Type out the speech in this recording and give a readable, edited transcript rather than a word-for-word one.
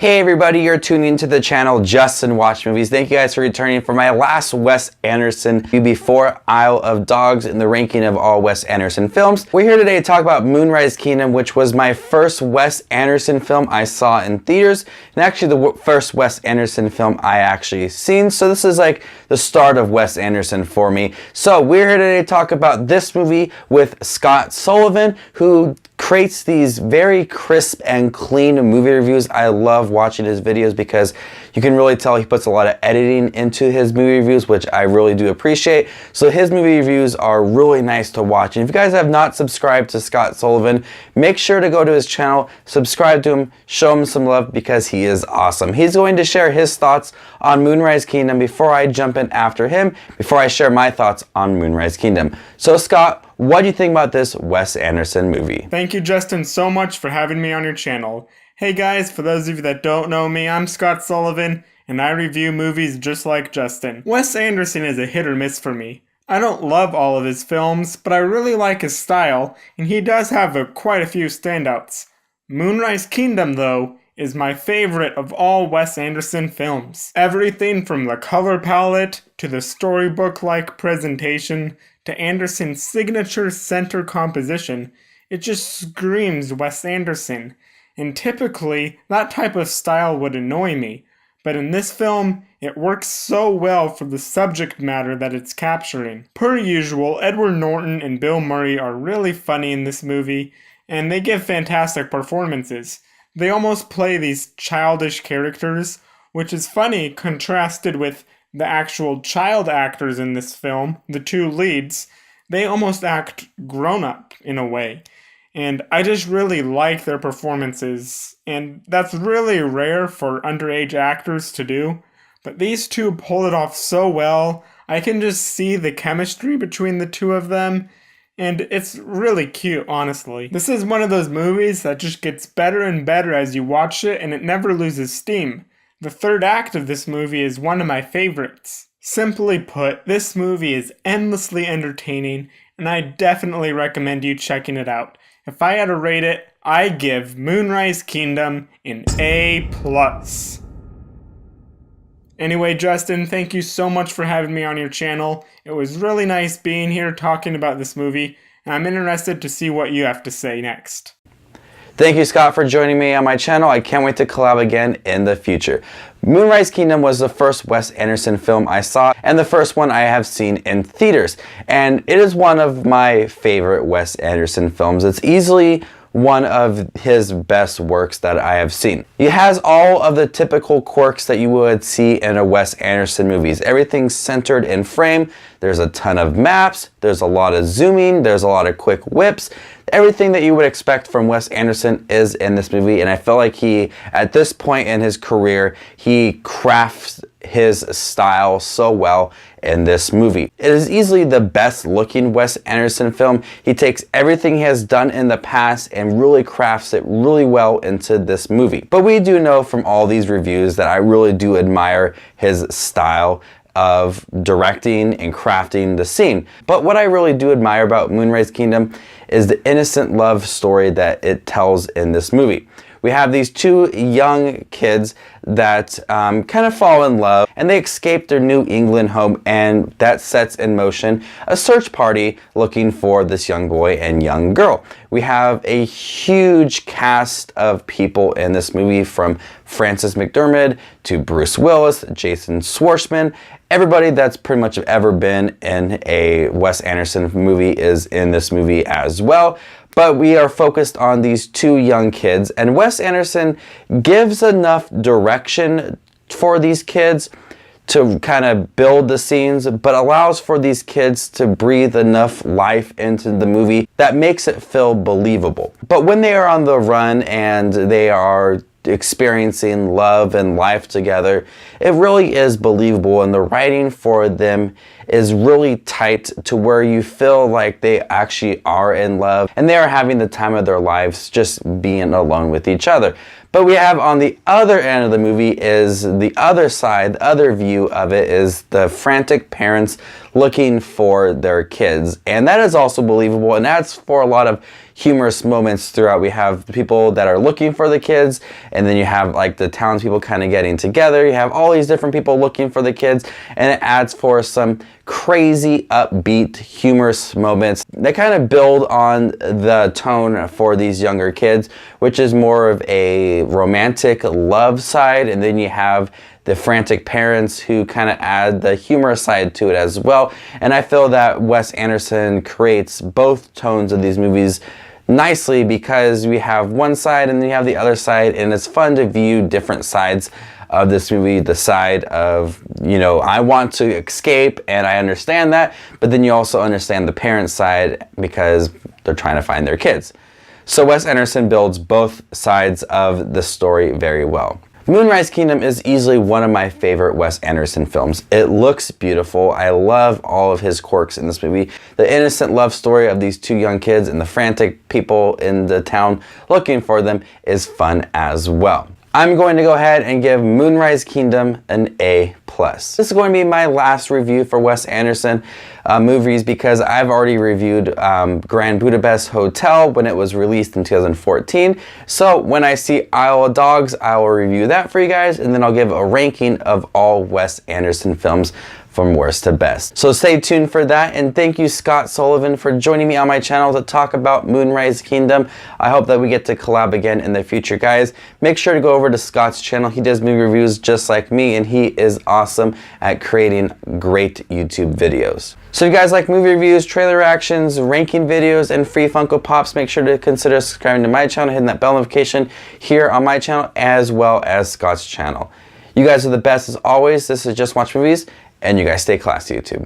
Hey everybody, you're tuning into the channel Justin Watch Movies. Thank you guys for returning for my last Wes Anderson before Isle of Dogs in the ranking of all Wes Anderson films. We're here today to talk about Moonrise Kingdom, which was my first Wes Anderson film I saw in theaters, and actually the first Wes Anderson film I actually seen. So this is like the start of Wes Anderson for me. So we're here today to talk about this movie with Scott Sullivan, who creates these very crisp and clean movie reviews. I love watching his videos because you can really tell he puts a lot of editing into his movie reviews, which I really do appreciate. So his movie reviews are really nice to watch. And if you guys have not subscribed to Scott Sullivan, make sure to go to his channel, subscribe to him, show him some love because he is awesome. He's going to share his thoughts on Moonrise Kingdom before I jump in after him, before I share my thoughts on Moonrise Kingdom. So Scott, what do you think about this Wes Anderson movie? Thank you, Justin, so much for having me on your channel. Hey guys, for those of you that don't know me, I'm Scott Sullivan, and I review movies just like Justin. Wes Anderson is a hit or miss for me. I don't love all of his films, but I really like his style, and he does have quite a few standouts. Moonrise Kingdom, though, is my favorite of all Wes Anderson films. Everything from the color palette, to the storybook-like presentation, to Anderson's signature center composition, it just screams Wes Anderson. And typically, that type of style would annoy me, but in this film, it works so well for the subject matter that it's capturing. Per usual, Edward Norton and Bill Murray are really funny in this movie, and they give fantastic performances. They almost play these childish characters, which is funny contrasted with the actual child actors in this film, the two leads. They almost act grown-up in a way. And I just really like their performances, and that's really rare for underage actors to do. But these two pull it off so well. I can just see the chemistry between the two of them, and it's really cute, honestly. This is one of those movies that just gets better and better as you watch it, and it never loses steam. The third act of this movie is one of my favorites. Simply put, this movie is endlessly entertaining, and I definitely recommend you checking it out. If I had to rate it, I give Moonrise Kingdom an A+. Anyway, Justin, thank you so much for having me on your channel. It was really nice being here talking about this movie, and I'm interested to see what you have to say next. Thank you, Scott, for joining me on my channel. I can't wait to collab again in the future. Moonrise Kingdom was the first Wes Anderson film I saw, and the first one I have seen in theaters. And it is one of my favorite Wes Anderson films. It's easily one of his best works that I have seen. He has all of the typical quirks that you would see in a Wes Anderson movies. Everything's centered in frame. There's a ton of maps. There's a lot of zooming. There's a lot of quick whips. Everything that you would expect from Wes Anderson is in this movie, and I feel like he, at this point in his career, he crafts his style so well in this movie. It is easily the best looking Wes Anderson film. He takes everything he has done in the past and really crafts it really well into this movie. But we do know from all these reviews that I really do admire his style of directing and crafting the scene. But what I really do admire about Moonrise Kingdom is the innocent love story that it tells in this movie. We have these two young kids that kind of fall in love, and they escape their New England home, and that sets in motion a search party looking for this young boy and young girl. We have a huge cast of people in this movie, from Frances McDermott to Bruce Willis, Jason Schwartzman. Everybody that's pretty much ever been in a Wes Anderson movie is in this movie as well. But we are focused on these two young kids, and Wes Anderson gives enough direction for these kids to kind of build the scenes, but allows for these kids to breathe enough life into the movie that makes it feel believable. But when they are on the run and they are experiencing love and life together, it really is believable, and the writing for them is really tight to where you feel like they actually are in love and they are having the time of their lives just being alone with each other. But we have on the other end of the movie is the other side, the other view of it is the frantic parents looking for their kids. And that is also believable, and that's for a lot of humorous moments throughout. We have people that are looking for the kids, and then you have like the townspeople kind of getting together. You have all these different people looking for the kids, and it adds for some crazy, upbeat, humorous moments that kind of build on the tone for these younger kids, which is more of a romantic love side, and then you have the frantic parents who kind of add the humor side to it as well. And I feel that Wes Anderson creates both tones of these movies nicely because we have one side and then you have the other side, and it's fun to view different sides of this movie. The side of, you know, I want to escape and I understand that, but then you also understand the parent side because they're trying to find their kids. So Wes Anderson builds both sides of the story very well. Moonrise Kingdom is easily one of my favorite Wes Anderson films. It looks beautiful. I love all of his quirks in this movie. The innocent love story of these two young kids and the frantic people in the town looking for them is fun as well. I'm going to go ahead and give Moonrise Kingdom an A+. This is going to be my last review for Wes Anderson movies because I've already reviewed Grand Budapest Hotel when it was released in 2014. So when I see Isle of Dogs, I will review that for you guys, and then I'll give a ranking of all Wes Anderson films from worst to best. So stay tuned for that, and thank you, Scott Sullivan, for joining me on my channel to talk about Moonrise Kingdom. I hope that we get to collab again in the future, guys. Make sure to go over to Scott's channel. He does movie reviews just like me, and he is awesome at creating great YouTube videos. So if you guys like movie reviews, trailer reactions, ranking videos, and free Funko Pops, make sure to consider subscribing to my channel, hitting that bell notification here on my channel, as well as Scott's channel. You guys are the best as always. This is Just Watch Movies, and you guys stay classy, YouTube.